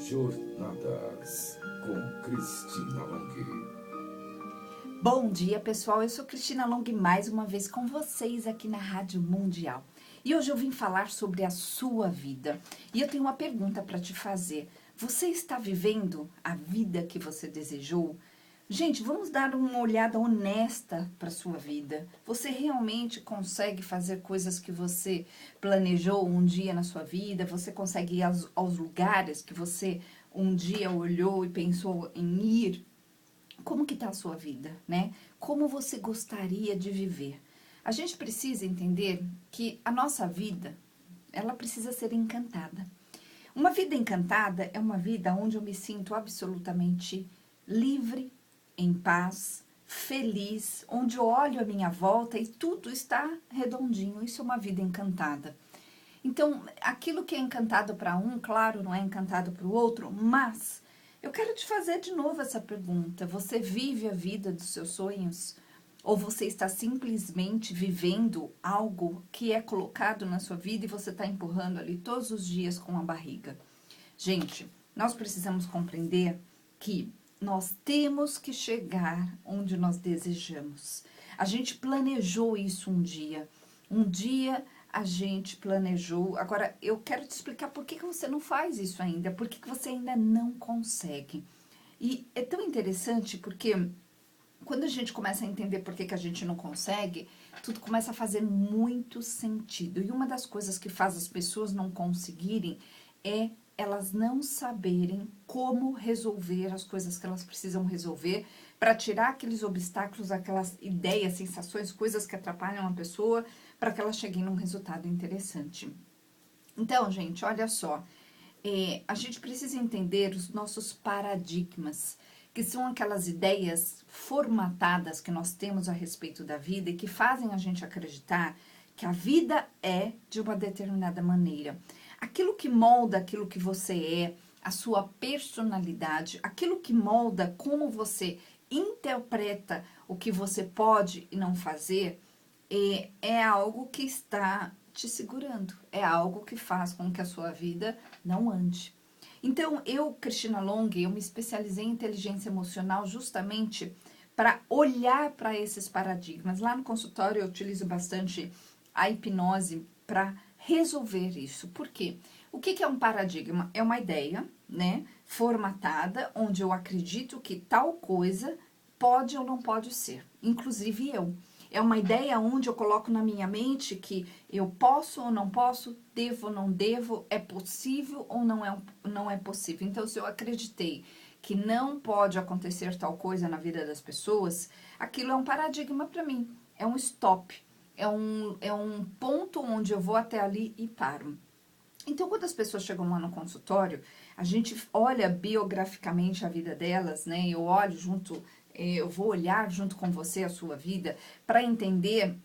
Jornadas com Cristina Long. Bom dia, pessoal. Eu sou Cristina Long, mais uma vez com vocês aqui na Rádio Mundial. E hoje eu vim falar sobre a sua vida. E eu tenho uma pergunta para te fazer. Você está vivendo a vida que você desejou? Gente, vamos dar uma olhada honesta para a sua vida. Você realmente consegue fazer coisas que você planejou um dia na sua vida? Você consegue ir aos lugares que você um dia olhou e pensou em ir? Como que está a sua vida, né? Como você gostaria de viver? A gente precisa entender que a nossa vida, ela precisa ser encantada. Uma vida encantada é uma vida onde eu me sinto absolutamente livre, em paz, feliz, onde eu olho à minha volta e tudo está redondinho. Isso é uma vida encantada. Então, aquilo que é encantado para um, claro, não é encantado para o outro, mas eu quero te fazer de novo essa pergunta. Você vive a vida dos seus sonhos? Ou você está simplesmente vivendo algo que é colocado na sua vida e você está empurrando ali todos os dias com a barriga? Gente, nós precisamos compreender que nós temos que chegar onde nós desejamos. A gente planejou isso um dia. Um dia a gente planejou. Agora, eu quero te explicar por que você não faz isso ainda. Por que você ainda não consegue. E é tão interessante porque quando a gente começa a entender por que a gente não consegue, tudo começa a fazer muito sentido. E uma das coisas que faz as pessoas não conseguirem é elas não saberem como resolver as coisas que elas precisam resolver para tirar aqueles obstáculos, aquelas ideias, sensações, coisas que atrapalham a pessoa para que ela chegue num resultado interessante. Então, gente, olha só, a gente precisa entender os nossos paradigmas, que são aquelas ideias formatadas que nós temos a respeito da vida e que fazem a gente acreditar que a vida é de uma determinada maneira. Aquilo que molda aquilo que você é, a sua personalidade, aquilo que molda como você interpreta o que você pode e não fazer, é algo que está te segurando, é algo que faz com que a sua vida não ande. Então, Cristina Long, eu me especializei em inteligência emocional justamente para olhar para esses paradigmas. Lá no consultório eu utilizo bastante a hipnose para resolver isso. Por quê? O que é um paradigma? É uma ideia, né, formatada, onde eu acredito que tal coisa pode ou não pode ser, inclusive eu. É uma ideia onde eu coloco na minha mente que eu posso ou não posso, devo ou não devo, é possível ou não é possível. Então, se eu acreditei que não pode acontecer tal coisa na vida das pessoas, aquilo é um paradigma para mim, é um stop, é um ponto onde eu vou até ali e paro. Então, quando as pessoas chegam lá no consultório, a gente olha biograficamente a vida delas, né? Eu olho junto, eu vou olhar junto com você a sua vida para entender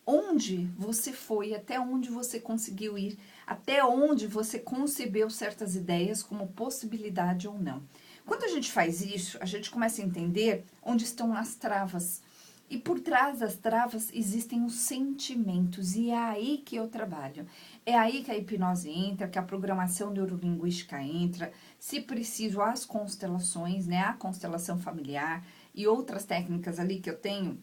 onde você foi, até onde você conseguiu ir, até onde você concebeu certas ideias como possibilidade ou não. Quando a gente faz isso, a gente começa a entender onde estão as travas. E por trás das travas existem os sentimentos, e é aí que eu trabalho. É aí que a hipnose entra, que a programação neurolinguística entra, se preciso, as constelações, né, a constelação familiar e outras técnicas ali que eu tenho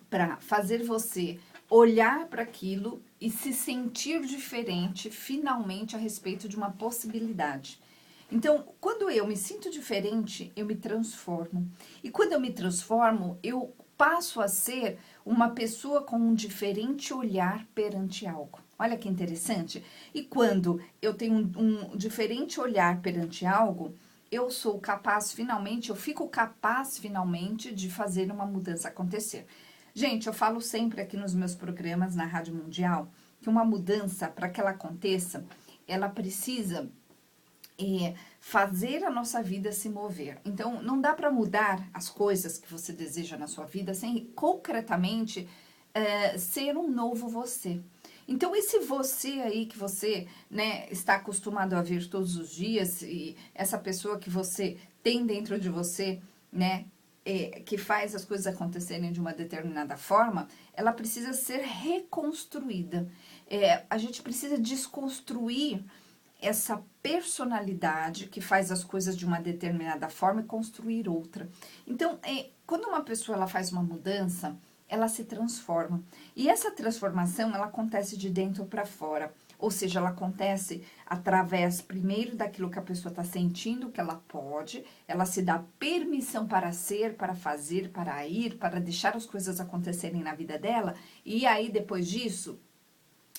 para fazer você olhar para aquilo e se sentir diferente, finalmente, a respeito de uma possibilidade. Então, quando eu me sinto diferente, eu me transformo. E quando eu me transformo, eu passo a ser uma pessoa com um diferente olhar perante algo. Olha que interessante. E quando eu tenho um diferente olhar perante algo, eu sou capaz finalmente, eu fico capaz finalmente de fazer uma mudança acontecer. Gente, eu falo sempre aqui nos meus programas na Rádio Mundial que uma mudança, para que ela aconteça, ela precisa fazer a nossa vida se mover. Então, não dá para mudar as coisas que você deseja na sua vida sem concretamente ser um novo você. Então, esse você aí que você, né, está acostumado a ver todos os dias, e essa pessoa que você tem dentro de você, né, que faz as coisas acontecerem de uma determinada forma, ela precisa ser reconstruída. A gente precisa desconstruir essa personalidade que faz as coisas de uma determinada forma e construir outra. Então, quando uma pessoa ela faz uma mudança, ela se transforma. E essa transformação, ela acontece de dentro para fora. Ou seja, ela acontece através, primeiro, daquilo que a pessoa está sentindo que ela pode, ela se dá permissão para ser, para fazer, para ir, para deixar as coisas acontecerem na vida dela, e aí, depois disso,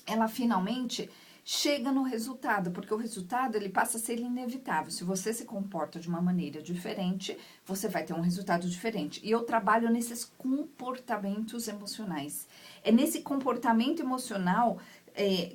ela finalmente chega no resultado, porque o resultado ele passa a ser inevitável. Se você se comporta de uma maneira diferente, você vai ter um resultado diferente. E eu trabalho nesses comportamentos emocionais. É nesse comportamento emocional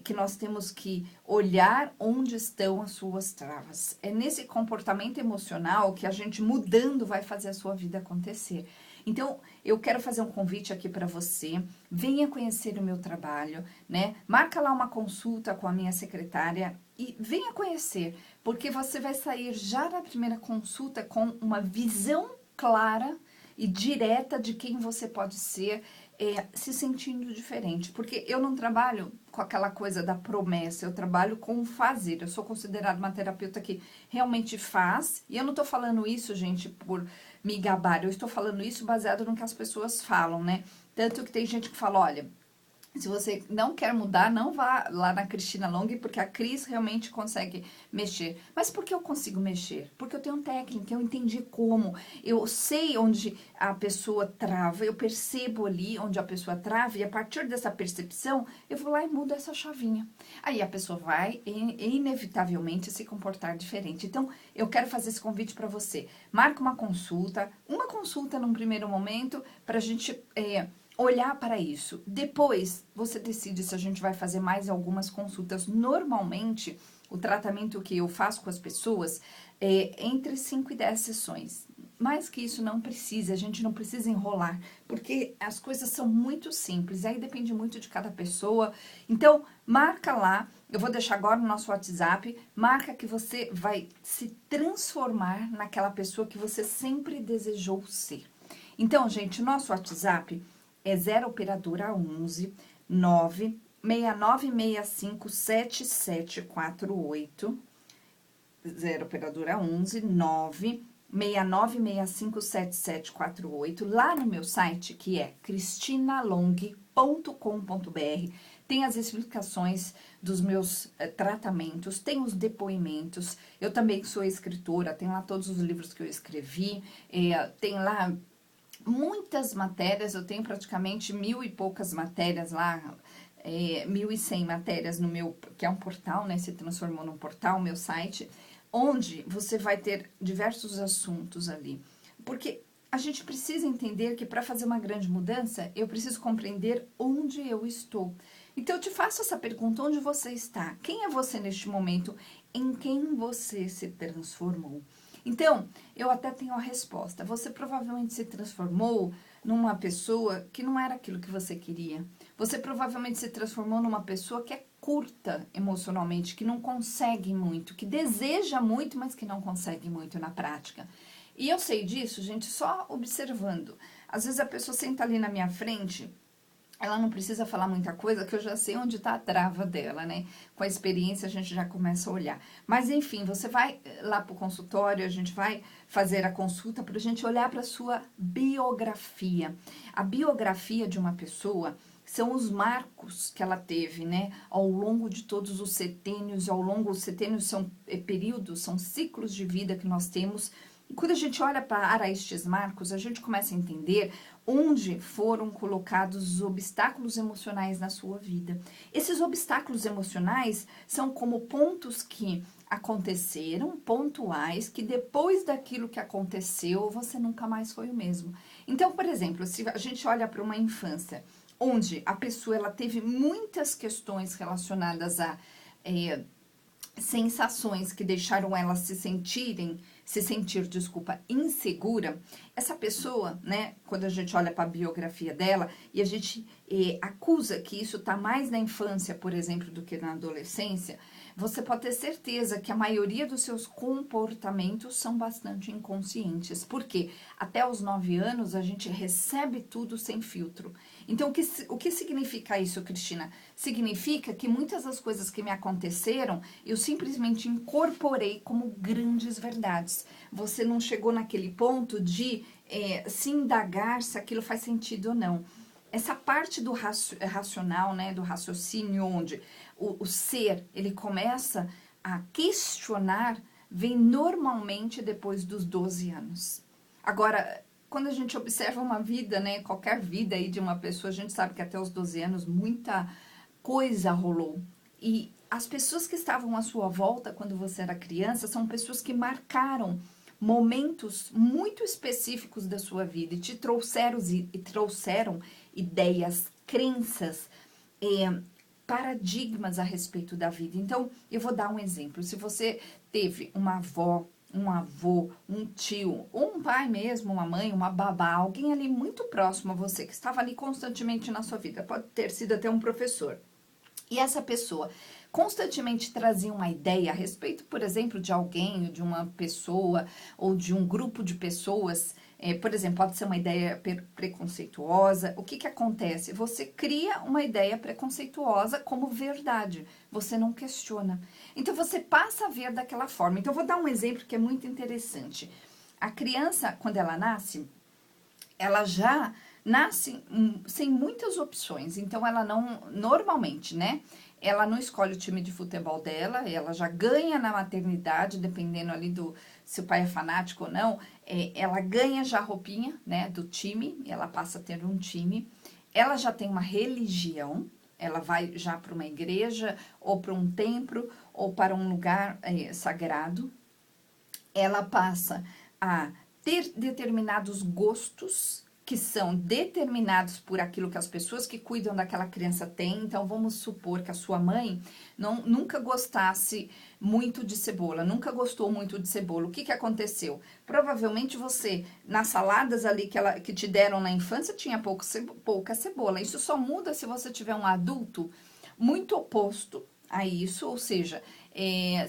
que nós temos que olhar onde estão as suas travas. É nesse comportamento emocional que a gente mudando vai fazer a sua vida acontecer. Então, eu quero fazer um convite aqui para você, venha conhecer o meu trabalho, né? Marca lá uma consulta com a minha secretária e venha conhecer, porque você vai sair já na primeira consulta com uma visão clara e direta de quem você pode ser, se sentindo diferente. Porque eu não trabalho com aquela coisa da promessa, eu trabalho com o fazer. Eu sou considerada uma terapeuta que realmente faz, e eu não tô falando isso, gente, por me gabar, eu estou falando isso baseado no que as pessoas falam, né? Tanto que tem gente que fala, olha, se você não quer mudar, não vá lá na Cristina Long, porque a Cris realmente consegue mexer. Mas por que eu consigo mexer? Porque eu tenho técnica, eu entendi como, eu sei onde a pessoa trava, eu percebo ali onde a pessoa trava, e a partir dessa percepção, eu vou lá e mudo essa chavinha. Aí a pessoa vai, inevitavelmente, se comportar diferente. Então, eu quero fazer esse convite para você. Marca uma consulta num primeiro momento, para a gente olhar para isso. Depois, você decide se a gente vai fazer mais algumas consultas. Normalmente, o tratamento que eu faço com as pessoas é entre 5 e 10 sessões. Mais que isso não precisa, a gente não precisa enrolar, porque as coisas são muito simples, aí depende muito de cada pessoa. Então, marca lá, eu vou deixar agora no nosso WhatsApp, marca que você vai se transformar naquela pessoa que você sempre desejou ser. Então, gente, o nosso WhatsApp é 0 operadora 11 9 6965 7748. 0 operadora 11 9 6965 7748. Lá no meu site, que é cristinalong.com.br, tem as explicações dos meus tratamentos, tem os depoimentos. Eu também sou escritora, tem lá todos os livros que eu escrevi, tem lá muitas matérias, eu tenho praticamente 1000 e poucas matérias lá, 1100 matérias no meu, que é um portal, né, se transformou num portal, meu site, onde você vai ter diversos assuntos ali. Porque a gente precisa entender que para fazer uma grande mudança, eu preciso compreender onde eu estou. Então, eu te faço essa pergunta, onde você está? Quem é você neste momento? Em quem você se transformou? Então, eu até tenho a resposta. Você provavelmente se transformou numa pessoa que não era aquilo que você queria. Você provavelmente se transformou numa pessoa que é curta emocionalmente, que não consegue muito, que deseja muito, mas que não consegue muito na prática. E eu sei disso, gente, só observando. Às vezes a pessoa senta ali na minha frente, ela não precisa falar muita coisa, que eu já sei onde está a trava dela, né? Com a experiência a gente já começa a olhar. Mas enfim, você vai lá para o consultório, a gente vai fazer a consulta para a gente olhar para a sua biografia. A biografia de uma pessoa são os marcos que ela teve, né? Ao longo de todos os setênios, os setênios são períodos, são ciclos de vida que nós temos. E quando a gente olha para estes marcos, a gente começa a entender onde foram colocados os obstáculos emocionais na sua vida. Esses obstáculos emocionais são como pontos que aconteceram, pontuais, que depois daquilo que aconteceu, você nunca mais foi o mesmo. Então, por exemplo, se a gente olha para uma infância, onde a pessoa ela teve muitas questões relacionadas a sensações que deixaram ela se sentir, insegura, essa pessoa, né, quando a gente olha para a biografia dela e a gente acusa que isso está mais na infância, por exemplo, do que na adolescência, você pode ter certeza que a maioria dos seus comportamentos são bastante inconscientes. Por quê? Até os 9 anos a gente recebe tudo sem filtro. Então, o que significa isso, Cristina? Significa que muitas das coisas que me aconteceram, eu simplesmente incorporei como grandes verdades. Você não chegou naquele ponto de se indagar se aquilo faz sentido ou não. Essa parte do racional, né, do raciocínio, onde o ser, ele começa a questionar, vem normalmente depois dos 12 anos. Agora, quando a gente observa uma vida, né, qualquer vida aí de uma pessoa, a gente sabe que até os 12 anos muita coisa rolou. E as pessoas que estavam à sua volta quando você era criança são pessoas que marcaram momentos muito específicos da sua vida e te trouxeram ideias, crenças, paradigmas a respeito da vida. Então, eu vou dar um exemplo. Se você teve uma avó, um avô, um tio, ou um pai mesmo, uma mãe, uma babá, alguém ali muito próximo a você, que estava ali constantemente na sua vida, pode ter sido até um professor. E essa pessoa constantemente trazia uma ideia a respeito, por exemplo, de alguém, de uma pessoa, ou de um grupo de pessoas. Por exemplo, pode ser uma ideia preconceituosa. O que acontece? Você cria uma ideia preconceituosa como verdade. Você não questiona. Então, você passa a ver daquela forma. Então, eu vou dar um exemplo que é muito interessante. A criança, quando ela nasce, ela já nasce sem muitas opções. Então, ela não, normalmente, né? Ela não escolhe o time de futebol dela, ela já ganha na maternidade, dependendo ali do se o pai é fanático ou não, ela ganha já a roupinha, né, do time, ela passa a ter um time. Ela já tem uma religião, ela vai já para uma igreja, ou para um templo, ou para um lugar sagrado. Ela passa a ter determinados gostos, que são determinados por aquilo que as pessoas que cuidam daquela criança têm. Então, vamos supor que a sua mãe nunca gostasse muito de cebola, nunca gostou muito de cebola. O que aconteceu? Provavelmente você, nas saladas ali que te deram na infância, tinha pouca cebola. Isso só muda se você tiver um adulto muito oposto a isso, ou seja,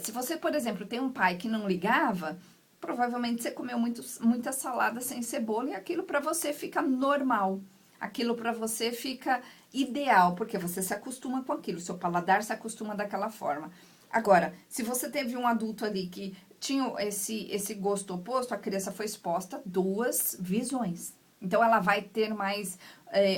se você, por exemplo, tem um pai que não ligava, provavelmente você comeu muita salada sem cebola e aquilo para você fica normal. Aquilo para você fica ideal, porque você se acostuma com aquilo, seu paladar se acostuma daquela forma. Agora, se você teve um adulto ali que tinha esse gosto oposto, a criança foi exposta a 2 visões. Então, ela vai ter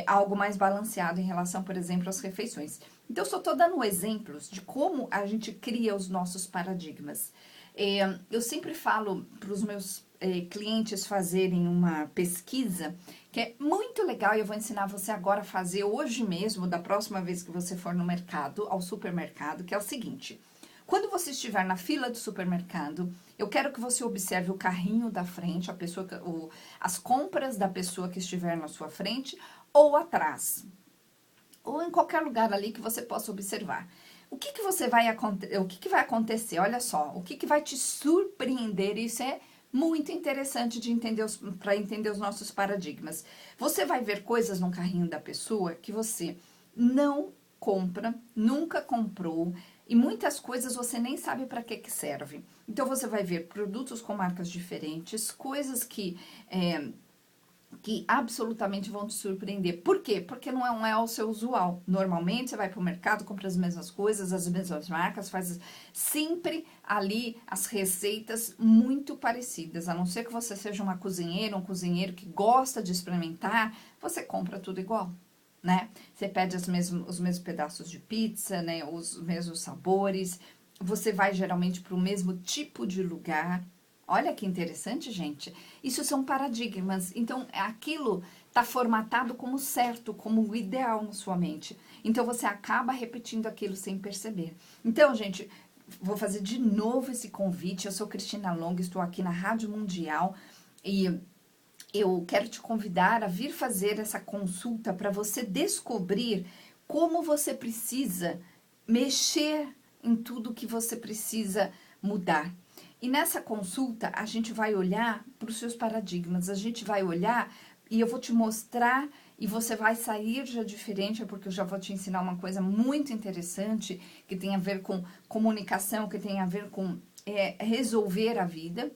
algo mais balanceado em relação, por exemplo, às refeições. Então, eu só estou dando exemplos de como a gente cria os nossos paradigmas. Eu sempre falo para os meus clientes fazerem uma pesquisa, que é muito legal, e eu vou ensinar você agora a fazer hoje mesmo, da próxima vez que você for no mercado, ao supermercado, que é o seguinte: quando você estiver na fila do supermercado, eu quero que você observe o carrinho da frente, as compras da pessoa que estiver na sua frente ou atrás, ou em qualquer lugar ali que você possa observar. O que vai acontecer? Olha só, o que vai te surpreender? Isso é muito interessante de entender para entender os nossos paradigmas. Você vai ver coisas no carrinho da pessoa que você não compra, nunca comprou, e muitas coisas você nem sabe para que serve. Então, você vai ver produtos com marcas diferentes, coisas que absolutamente vão te surpreender. Por quê? Porque não é o seu usual. Normalmente, você vai para o mercado, compra as mesmas coisas, as mesmas marcas, faz sempre ali as receitas muito parecidas. A não ser que você seja uma cozinheira, um cozinheiro que gosta de experimentar, você compra tudo igual, né? Você pede os mesmos pedaços de pizza, né? Os mesmos sabores. Você vai geralmente para o mesmo tipo de lugar. Olha que interessante, gente. Isso são paradigmas. Então, aquilo está formatado como certo, como o ideal na sua mente. Então, você acaba repetindo aquilo sem perceber. Então, gente, vou fazer de novo esse convite. Eu sou Cristina Long, estou aqui na Rádio Mundial e eu quero te convidar a vir fazer essa consulta para você descobrir como você precisa mexer em tudo que você precisa mudar. E nessa consulta, a gente vai olhar para os seus paradigmas, a gente vai olhar e eu vou te mostrar e você vai sair já diferente, porque eu já vou te ensinar uma coisa muito interessante, que tem a ver com comunicação, que tem a ver com resolver a vida,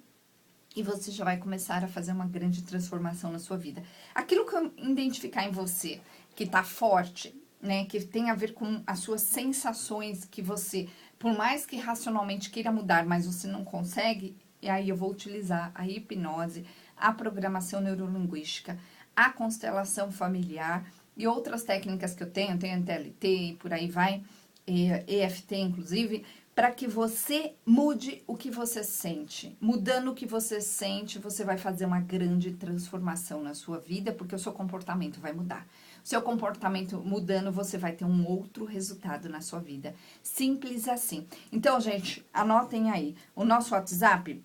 e você já vai começar a fazer uma grande transformação na sua vida. Aquilo que eu identificar em você, que tá forte, né, que tem a ver com as suas sensações, que você, por mais que racionalmente queira mudar, mas você não consegue, e aí eu vou utilizar a hipnose, a programação neurolinguística, a constelação familiar e outras técnicas que eu tenho TLT e por aí vai, EFT inclusive, para que você mude o que você sente. Mudando o que você sente, você vai fazer uma grande transformação na sua vida, porque o seu comportamento vai mudar. O seu comportamento mudando, você vai ter um outro resultado na sua vida. Simples assim. Então, gente, anotem aí. O nosso WhatsApp,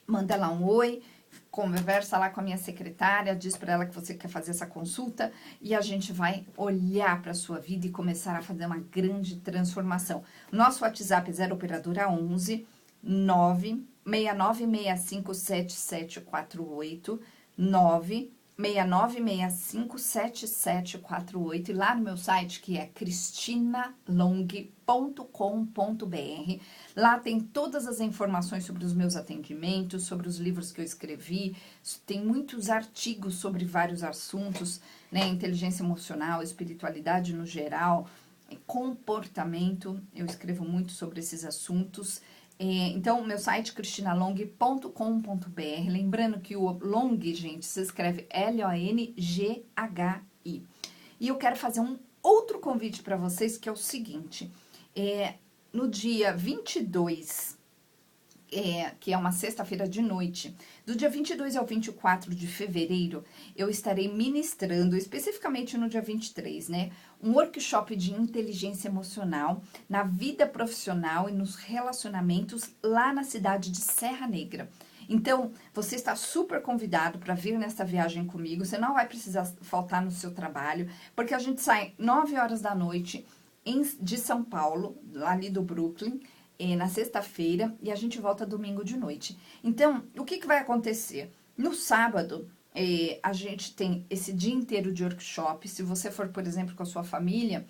manda lá um oi, conversa lá com a minha secretária, diz para ela que você quer fazer essa consulta e a gente vai olhar para a sua vida e começar a fazer uma grande transformação. Nosso WhatsApp é 0 operadora 11 969657748 969657748 e lá no meu site que é cristinalong.com.br. Lá tem todas as informações sobre os meus atendimentos, sobre os livros que eu escrevi, tem muitos artigos sobre vários assuntos, né? Inteligência emocional, espiritualidade no geral, comportamento, eu escrevo muito sobre esses assuntos. Então, meu site cristinalong.com.br, lembrando que o long, gente, se escreve L-O-N-G-H-I. E eu quero fazer um outro convite para vocês, que é o seguinte, no dia 22, que é uma sexta-feira de noite, do dia 22 ao 24 de fevereiro, eu estarei ministrando, especificamente no dia 23, né, um workshop de inteligência emocional na vida profissional e nos relacionamentos lá na cidade de Serra Negra. Então, você está super convidado para vir nessa viagem comigo, você não vai precisar faltar no seu trabalho, porque a gente sai 9 horas da noite de São Paulo, ali do Brooklyn, na sexta-feira, e a gente volta domingo de noite. Então, o que vai acontecer? No sábado, a gente tem esse dia inteiro de workshop. Se você for, por exemplo, com a sua família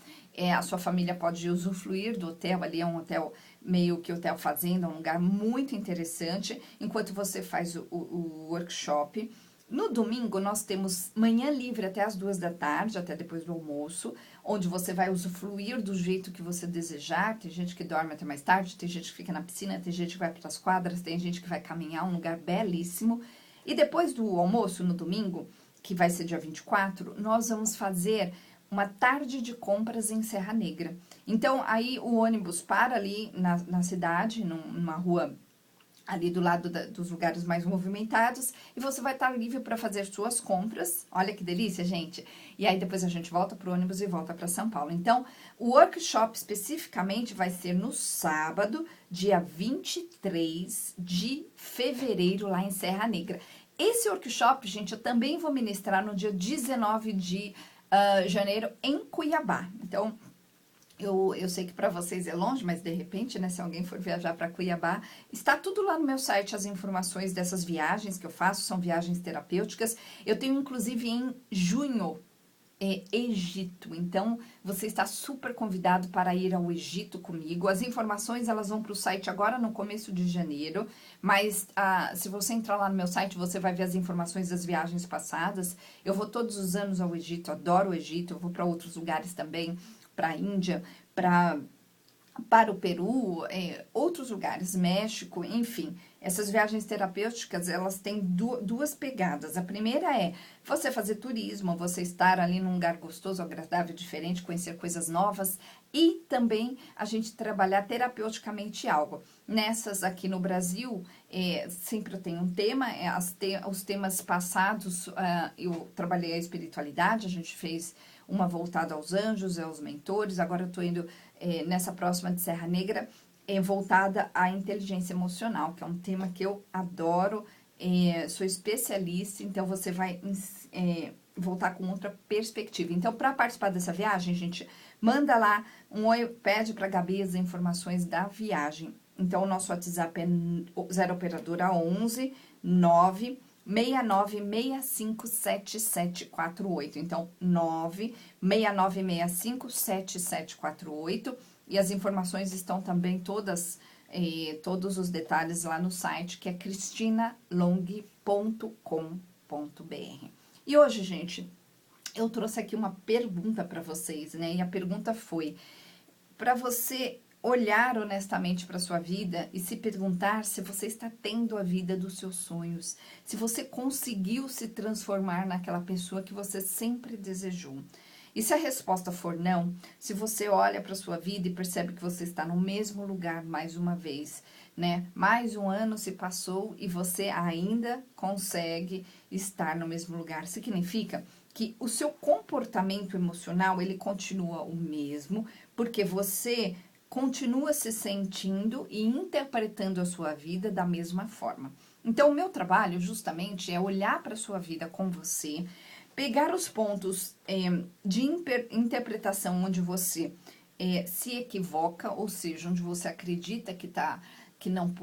pode usufruir do hotel, ali é um hotel meio que hotel fazenda, um lugar muito interessante, enquanto você faz o workshop. No domingo, nós temos manhã livre até as 2 da tarde, até depois do almoço, onde você vai usufruir do jeito que você desejar. Tem gente que dorme até mais tarde, tem gente que fica na piscina, tem gente que vai para as quadras, tem gente que vai caminhar, um lugar belíssimo. E depois do almoço, no domingo, que vai ser dia 24, nós vamos fazer uma tarde de compras em Serra Negra. Então, aí o ônibus para ali na cidade, numa rua ali do lado dos lugares mais movimentados, e você vai estar livre para fazer suas compras. Olha que delícia, gente! E aí depois a gente volta pro ônibus e volta para São Paulo. Então, o workshop especificamente vai ser no sábado, dia 23 de fevereiro, lá em Serra Negra. Esse workshop, gente, eu também vou ministrar no dia 19 de janeiro em Cuiabá. Então, eu sei que para vocês é longe, mas de repente, né, se alguém for viajar para Cuiabá, está tudo lá no meu site, as informações dessas viagens que eu faço, são viagens terapêuticas. Eu tenho, inclusive, em junho, Egito. Então, você está super convidado para ir ao Egito comigo. As informações, elas vão para o site agora no começo de janeiro, mas se você entrar lá no meu site, você vai ver as informações das viagens passadas. Eu vou todos os anos ao Egito, adoro o Egito, eu vou para outros lugares também, para a Índia, para o Peru, outros lugares, México, enfim. Essas viagens terapêuticas, elas têm duas pegadas. A primeira é você fazer turismo, você estar ali num lugar gostoso, agradável, diferente, conhecer coisas novas e também a gente trabalhar terapeuticamente algo. Nessas aqui no Brasil, sempre eu tenho um tema, os temas passados, eu trabalhei a espiritualidade, a gente fez uma voltada aos anjos, aos mentores, agora eu tô indo nessa próxima de Serra Negra, voltada à inteligência emocional, que é um tema que eu adoro, sou especialista, então você vai voltar com outra perspectiva. Então, para participar dessa viagem, gente, manda lá um oi, pede para a Gabi as informações da viagem. Então, o nosso WhatsApp é 0 operadora 11 9 969657748. Então, 969657748. E as informações estão também todos os detalhes lá no site, que é cristinalong.com.br. E hoje, gente, eu trouxe aqui uma pergunta para vocês, né? E a pergunta foi para você olhar honestamente para sua vida e se perguntar se você está tendo a vida dos seus sonhos, se você conseguiu se transformar naquela pessoa que você sempre desejou. E se a resposta for não, se você olha para sua vida e percebe que você está no mesmo lugar mais uma vez, né? Mais um ano se passou e você ainda consegue estar no mesmo lugar. Significa que o seu comportamento emocional, ele continua o mesmo, porque você continua se sentindo e interpretando a sua vida da mesma forma. Então, o meu trabalho justamente é olhar para a sua vida com você, pegar os pontos de interpretação onde você se equivoca, ou seja, onde você acredita que não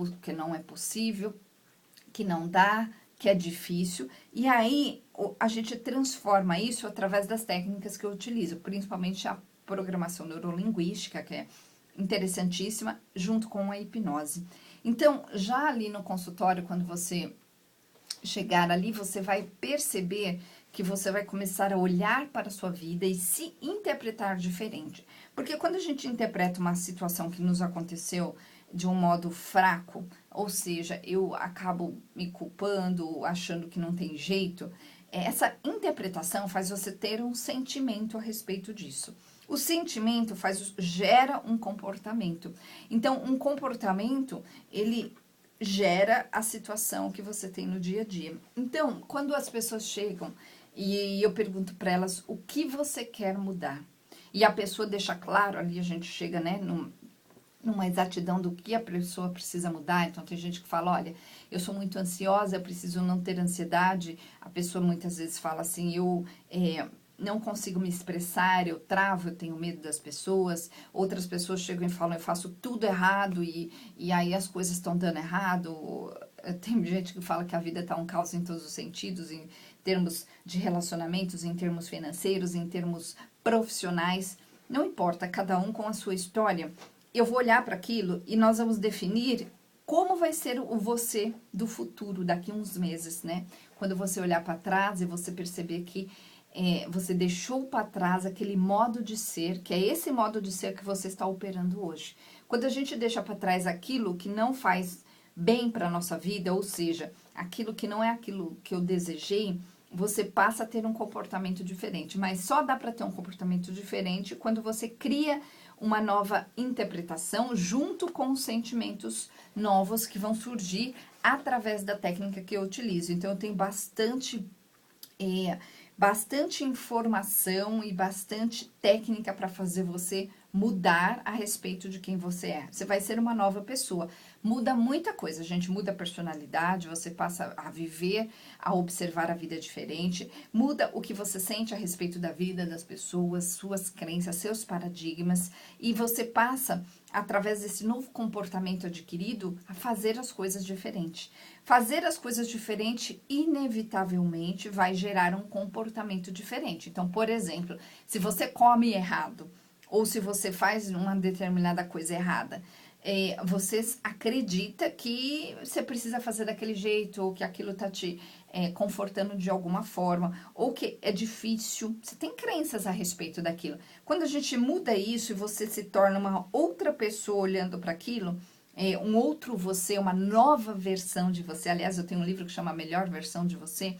é possível, que não dá, que é difícil, e aí a gente transforma isso através das técnicas que eu utilizo, principalmente a programação neurolinguística, que é interessantíssima, junto com a hipnose. Então, já ali no consultório, quando você chegar ali, você vai perceber que você vai começar a olhar para a sua vida e se interpretar diferente. Porque quando a gente interpreta uma situação que nos aconteceu de um modo fraco, ou seja, eu acabo me culpando, achando que não tem jeito, essa interpretação faz você ter um sentimento a respeito disso. O sentimento gera um comportamento. Então, um comportamento, ele gera a situação que você tem no dia a dia. Então, quando as pessoas chegam e eu pergunto para elas o que você quer mudar, e a pessoa deixa claro, ali a gente chega, né, numa exatidão do que a pessoa precisa mudar. Então, tem gente que fala, olha, eu sou muito ansiosa, eu preciso não ter ansiedade. A pessoa muitas vezes fala assim, eu não consigo me expressar, eu travo, eu tenho medo das pessoas. Outras pessoas chegam e falam, eu faço tudo errado e aí as coisas estão dando errado. Tem gente que fala que a vida está um caos em todos os sentidos, em termos de relacionamentos, em termos financeiros, em termos profissionais. Não importa, cada um com a sua história. Eu vou olhar para aquilo e nós vamos definir como vai ser o você do futuro, daqui uns meses, né? Quando você olhar para trás e você perceber que você deixou para trás aquele modo de ser, que é esse modo de ser que você está operando hoje. Quando a gente deixa para trás aquilo que não faz bem para a nossa vida, ou seja, aquilo que não é aquilo que eu desejei, você passa a ter um comportamento diferente. Mas só dá para ter um comportamento diferente quando você cria uma nova interpretação junto com os sentimentos novos que vão surgir através da técnica que eu utilizo. Então, eu tenho bastante informação e bastante técnica para fazer você mudar a respeito de quem você é. Você vai ser uma nova pessoa. Muda muita coisa, gente. Muda a personalidade, você passa a viver, a observar a vida diferente. Muda o que você sente a respeito da vida, das pessoas, suas crenças, seus paradigmas. E você passa, através desse novo comportamento adquirido, a fazer as coisas diferentes. Fazer as coisas diferentes, inevitavelmente, vai gerar um comportamento diferente. Então, por exemplo, se você come errado, ou se você faz uma determinada coisa errada, você acredita que você precisa fazer daquele jeito, ou que aquilo tá te confortando de alguma forma, ou que é difícil, você tem crenças a respeito daquilo. Quando a gente muda isso e você se torna uma outra pessoa olhando para aquilo, um outro você, uma nova versão de você, aliás, eu tenho um livro que chama A Melhor Versão de Você,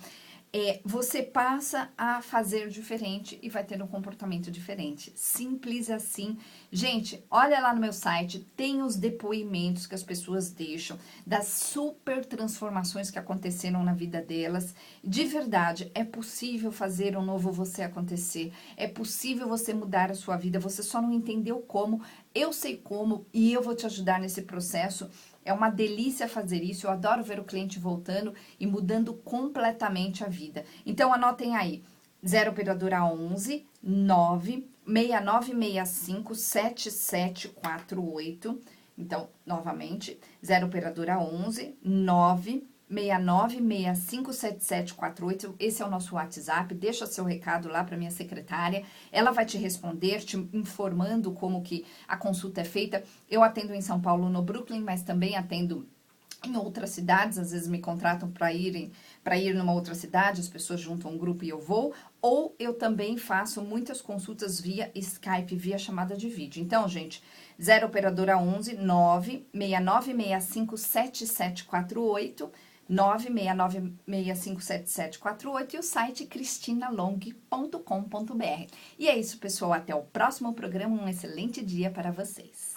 você passa a fazer diferente e vai ter um comportamento diferente. Simples assim. Gente, olha lá no meu site, tem os depoimentos que as pessoas deixam, das super transformações que aconteceram na vida delas. De verdade, é possível fazer um novo você acontecer. É possível você mudar a sua vida. Você só não entendeu como. Eu sei como e eu vou te ajudar nesse processo. É uma delícia fazer isso, eu adoro ver o cliente voltando e mudando completamente a vida. Então, anotem aí, 0 operadora 11 9 6965 7748. Então, novamente, 0 operadora 11 9 969657748. Esse é o nosso WhatsApp. Deixa seu recado lá para minha secretária. Ela vai te responder, te informando como que a consulta é feita. Eu atendo em São Paulo, no Brooklyn, mas também atendo em outras cidades. Às vezes me contratam para ir numa outra cidade, as pessoas juntam um grupo e eu vou. Ou eu também faço muitas consultas via Skype, via chamada de vídeo. Então, gente, 0 operadora 11 969657748, 969657748 e o site cristinalong.com.br. E é isso, pessoal. Até o próximo programa. Um excelente dia para vocês.